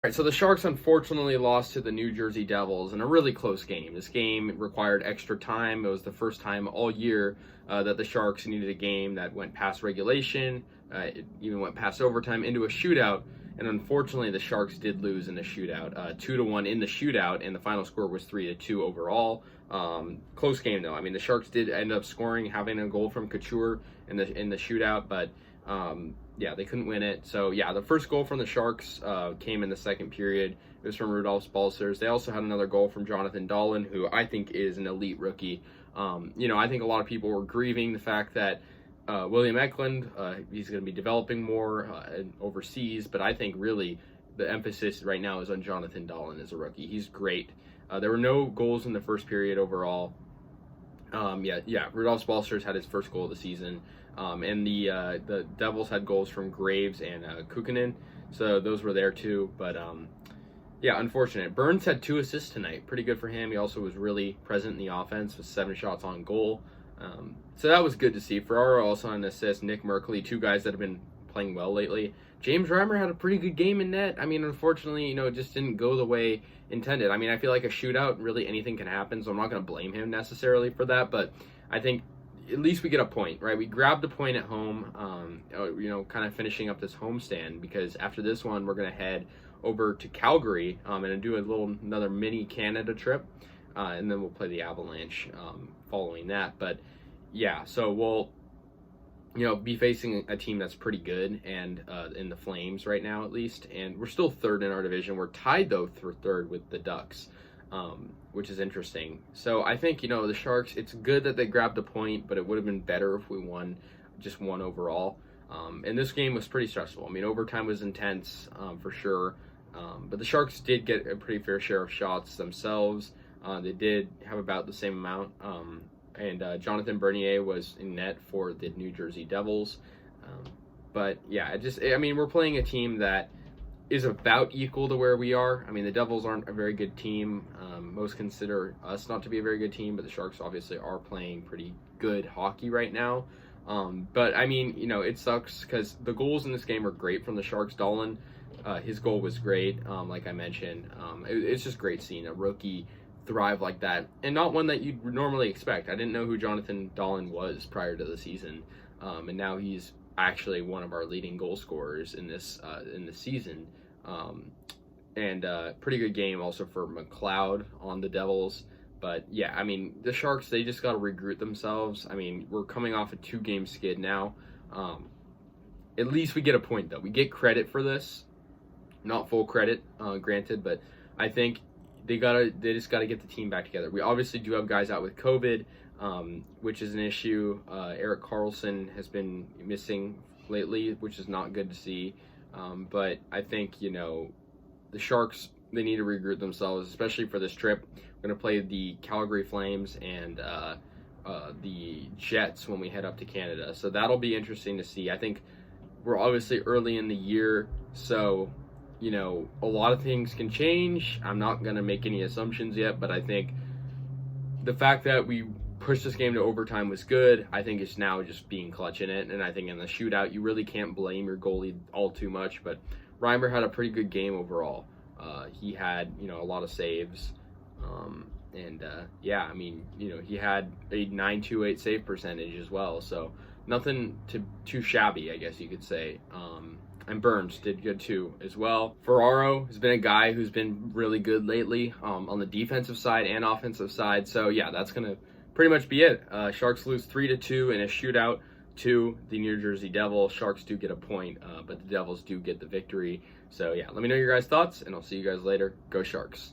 All right, so the Sharks unfortunately lost to the New Jersey Devils in a really close game. This game required extra time. It was the first time all year that the Sharks needed a game that went past regulation. It even went past overtime into a shootout. And unfortunately, the Sharks did lose in the shootout, 2-1 in the shootout, and the final score was 3-2 overall. Close game though. I mean, the Sharks did end up scoring, having a goal from Couture in the shootout, but yeah, they couldn't win it. So yeah, the first goal from the Sharks came in the second period. It was from Rudolph Balcers. They also had another goal from Jonathan Dahlen, who I think is an elite rookie. I think a lot of people were grieving the fact that William Eklund, he's going to be developing more overseas, but I think really the emphasis right now is on Jonathan Dahlen as a rookie. He's great. There were no goals in the first period overall. Rudolph Balcers had his first goal of the season, and the Devils had goals from Graves and Kukkonen, so those were there too. But unfortunate. Burns had 2 assists tonight, pretty good for him. He also was really present in the offense with 7 shots on goal, so that was good to see. Ferraro also on an assist. Nick Merkley, 2 guys that have been playing well lately. James Reimer had a pretty good game in net. I mean, unfortunately, it just didn't go the way intended. I mean, I feel like a shootout, really anything can happen, so I'm not going to blame him necessarily for that, but I think at least we get a point, right? We grabbed a point at home, kind of finishing up this homestand, because after this one, we're going to head over to Calgary and do another mini Canada trip, and then we'll play the Avalanche following that. But yeah, so we'll be facing a team that's pretty good, and in the Flames right now at least, and we're still third in our division. We're tied though for third with the Ducks, which is interesting. So I think the Sharks, it's good that they grabbed a point, but it would have been better if we won overall. And this game was pretty stressful. I mean, overtime was intense for sure, but the Sharks did get a pretty fair share of shots themselves. They did have about the same amount. And Jonathan Bernier was in net for the New Jersey Devils. But yeah, we're playing a team that is about equal to where we are. I mean, the Devils aren't a very good team. Most consider us not to be a very good team, but the Sharks obviously are playing pretty good hockey right now. But I mean, it sucks because the goals in this game are great from the Sharks. Dahlen, his goal was great, like I mentioned. It's just great seeing a rookie thrive like that, and not one that you'd normally expect. I didn't know who Jonathan Dahlen was prior to the season, and now he's actually one of our leading goal scorers in this season. Pretty good game also for McLeod on the Devils. But yeah, I mean, the Sharks, they just got to regroup themselves. I mean, we're coming off a 2-game skid now. At least we get a point though. We get credit for this, not full credit, granted, but I think they just gotta get the team back together. We obviously do have guys out with COVID, which is an issue. Erik Karlsson has been missing lately, which is not good to see. But I think the Sharks, they need to regroup themselves, especially for this trip. We're gonna play the Calgary Flames and the Jets when we head up to Canada, so that'll be interesting to see. I think we're obviously early in the year, so a lot of things can change. I'm not going to make any assumptions yet, but I think the fact that we pushed this game to overtime was good. I think it's now just being clutch in it, and I think in the shootout, you really can't blame your goalie all too much, but Reimer had a pretty good game overall. He had, a lot of saves, he had a .928 save percentage as well, so nothing too shabby, I guess you could say. And Burns did good too as well. Ferraro has been a guy who's been really good lately on the defensive side and offensive side. So yeah, that's going to pretty much be it. Sharks lose 3-2 in a shootout to the New Jersey Devils. Sharks do get a point, but the Devils do get the victory. So yeah, let me know your guys' thoughts, and I'll see you guys later. Go Sharks.